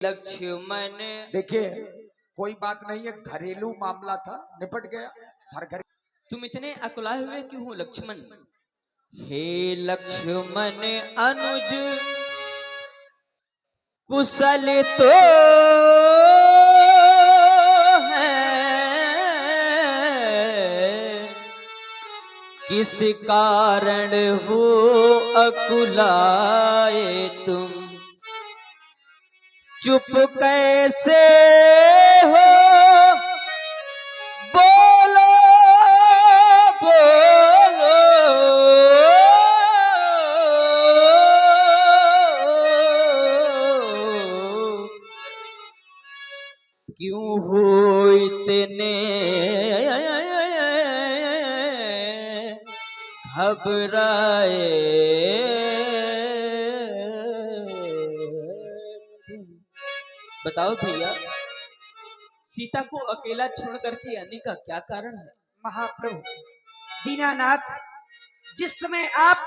लक्ष्मण। देखिए कोई बात नहीं है, घरेलू मामला था, निपट गया। हर घर तुम इतने अकुलाए हुए क्यों हो लक्ष्मण? हे लक्ष्मण अनुज कुशल तो है, किस कारण हो अकुलाए तुम? चुप कैसे हो, बोलो बोलो। क्यों हो इतने घबराए? बताओ भैया, सीता को अकेला छोड़ करके आने का क्या कारण है? महाप्रभु दीनानाथ, जिस समय आप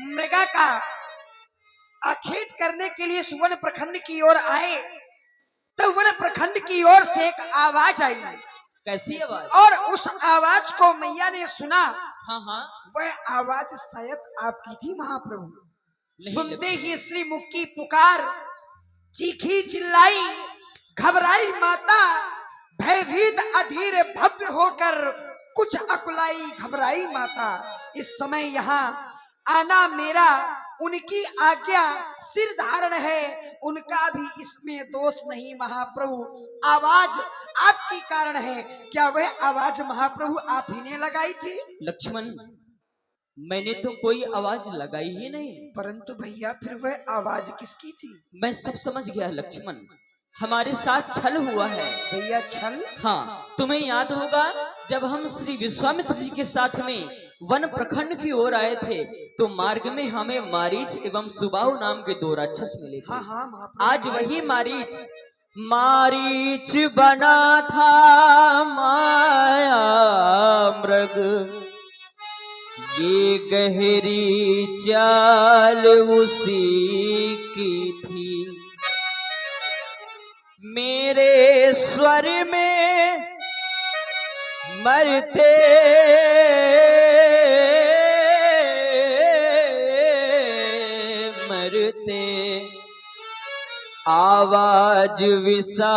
मृगा का आखेट करने के लिए सुवर्ण प्रखंड की ओर आए, तो वन प्रखंड की ओर से एक आवाज आई। कैसी आवाज? और उस आवाज को मैया ने सुना। हाँ हाँ, वह आवाज शायद आपकी थी महाप्रभु। सुनते लक्ष्मण। ही श्री मुख की पुकार, चीखी चिल्लाई, घबराई माता, भयभीत अधीर भव्य होकर कुछ अकुलाई घबराई माता। इस समय यहाँ आना मेरा उनकी आज्ञा सिर धारण है, उनका भी इसमें दोष नहीं महाप्रभु। आवाज आपकी कारण है। क्या वह आवाज महाप्रभु आप ही ने लगाई थी? लक्ष्मण, मैंने तो कोई आवाज लगाई ही नहीं। परंतु भैया फिर वह आवाज किसकी थी? मैं सब समझ गया लक्ष्मण, हमारे साथ छल हुआ है। भैया छल? हाँ, तुम्हें याद होगा जब हम श्री विश्वामित्र जी के साथ में वन प्रखंड की ओर आए थे, तो मार्ग में हमें मारीच एवं सुबाहु नाम के दो राक्षस मिले थे। हाँ हाँ, आज वही मारीच बना था माया मृग, ये गहरी चाल उसी की थी। मेरे स्वर में मरते मरते आवाज विशाल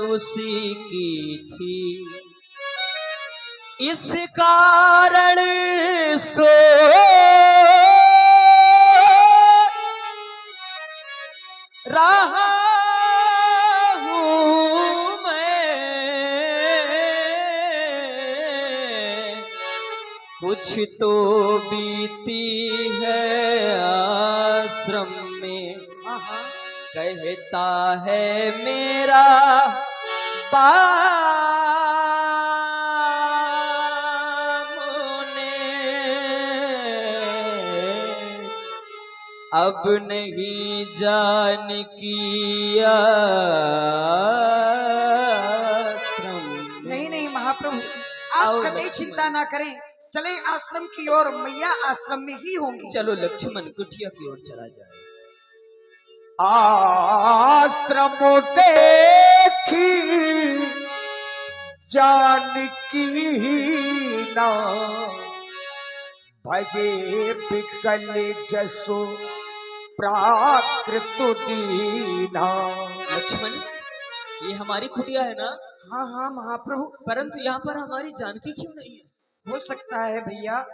उसी की थी। इस कारण सो रहा हूँ मैं, कुछ तो बीती है आश्रम में, कहता है मेरा बामुने। अब नहीं जानकी आश्रम। नहीं महाप्रभु, आप कभी चिंता ना करें, चलें आश्रम की ओर, मैया आश्रम में ही होंगी। चलो लक्ष्मण, कुटिया की ओर चला जाए। आश्रम देखी जानकी ना, भगे बिकल जसो प्राकृत दीना। लक्ष्मण, ये हमारी कुटिया है ना? हाँ हाँ महाप्रभु, परंतु यहाँ पर हमारी जानकी क्यों नहीं है? हो सकता है भैया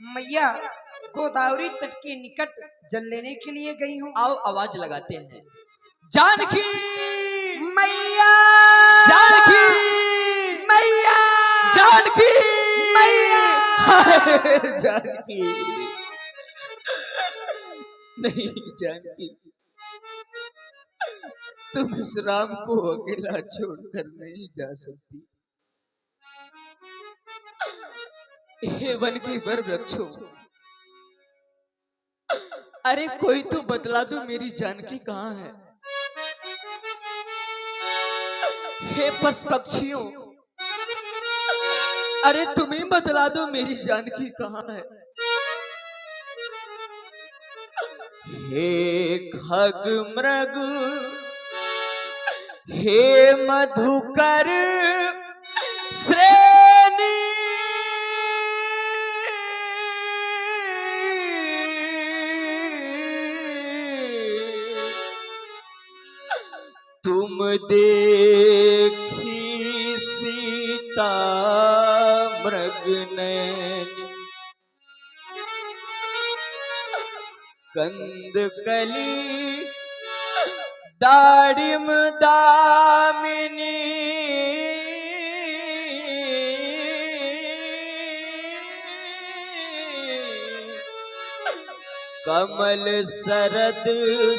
मैया गोदावरी तट के निकट जल लेने के लिए गई हूँ। आओ आवाज लगाते हैं, जानकी मैया, जानकी मैया, जानकी मैया। जानकी नहीं, जानकी तुम इस राम को अकेला छोड़कर नहीं जा सकती। हे वन की वर वृक्षों, अरे कोई तो बतला दो मेरी जानकी कहाँ है। हे पशु पक्षियों, अरे तुम्हें बतला दो मेरी जानकी कहाँ है। हे खग मृग हे मधुकर श्रेणी तुम देखी सीता मृग नैनी कंद कली दाड़िम दामिनी कमल सरद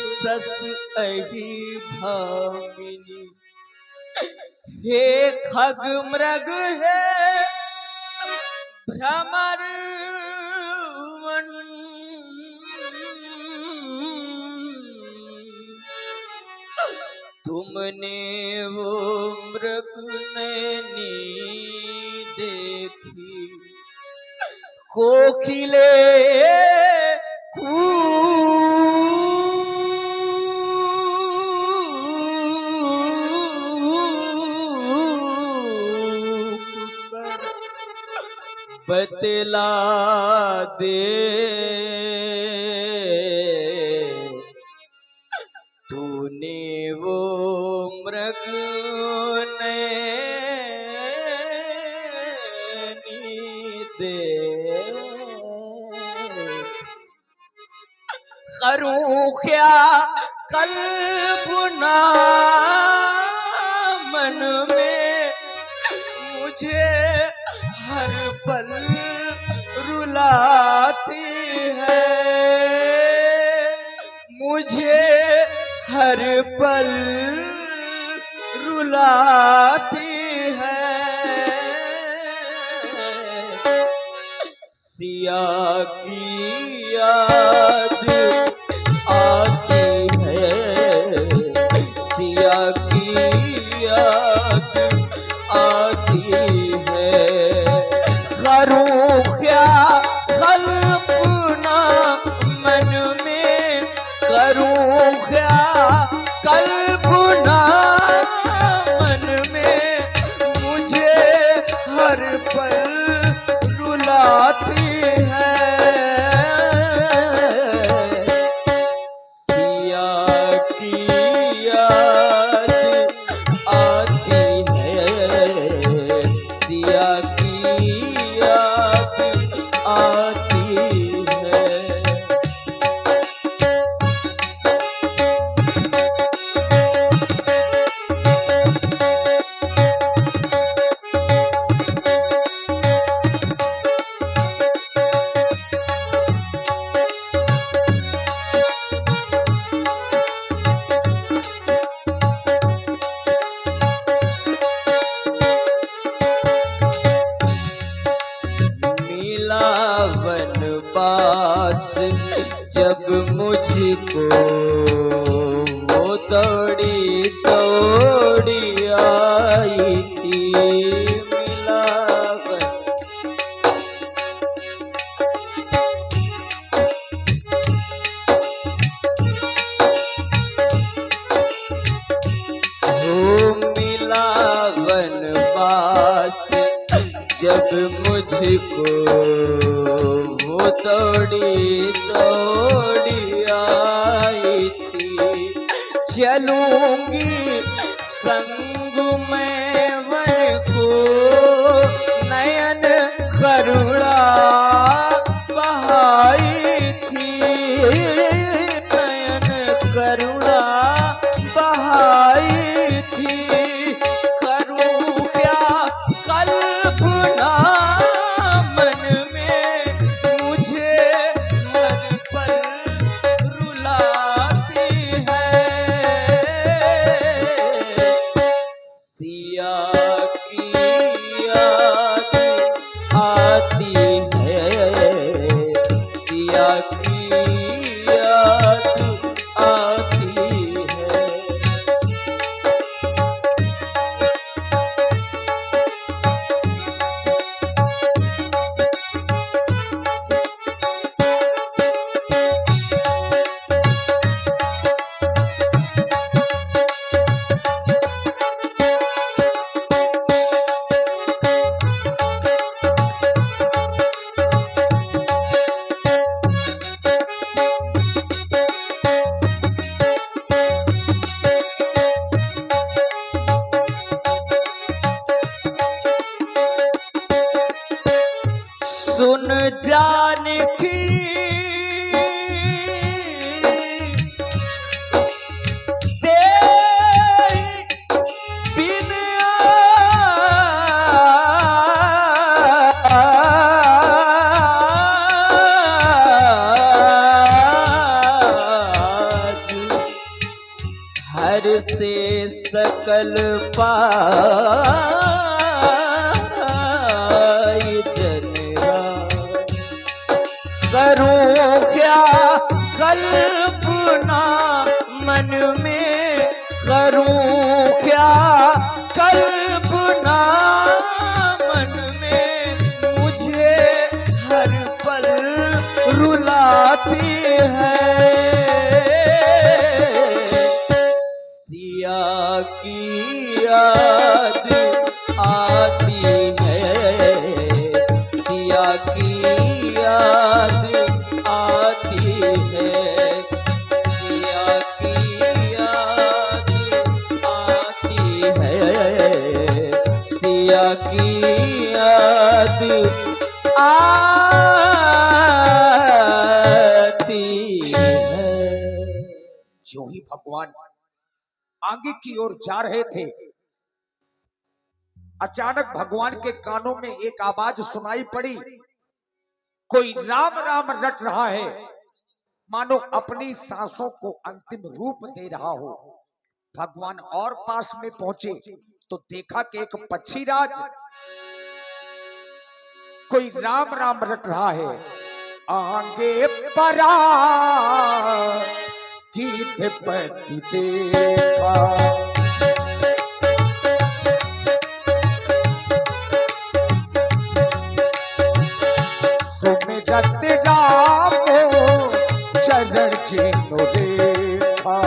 सस अहि भामिनी हे खग मृग हे भ्रमर तुमने वो मृग नैनी देखी कोकिले बतला दे तूने वो मृग नैनी दे करूं क्या कल्पना मन में मुझे हर पल रुलाती है मुझे हर पल रुलाती है सिया की याद आती है सिया की याद आती है करूं क्या कल्पना मन में करूं क्या कल्पना मन में मुझे हर पल रुलाती है सिया की याद आती है सिया की याद आती है वनवास जब मुझको वो दौड़ी दौड़ी आई थी मिलावन हो मिलावन बास जब मुझको वो दौड़ी दौड़ी आई थी चलूंगी संग में वन को नयन करुणा बहाई थी नयन करुणा बहाई थी करूं क्या कल्पना मन में मुझे हर पल रुलाती है सिया की याद आती है सिया हर से सकल पाई जनरा करूं क्या कल्पना मन में करूं क्या कल्पना मन में मुझे हर पल रुलाती है सिया की याद आती है सिया की याद आती है सिया की याद आती है सिया की याद आती है। जो ही भगवान आगे की ओर जा रहे थे, अचानक भगवान के कानों में एक आवाज सुनाई पड़ी। कोई राम राम रट रहा है, मानो अपनी सांसों को अंतिम रूप दे रहा हो। भगवान और पास में पहुंचे तो देखा कि एक पक्षीराज कोई राम राम रट रहा है। आगे परा गीत पति देखा सुमिरत राम चरण चिन्ह देखा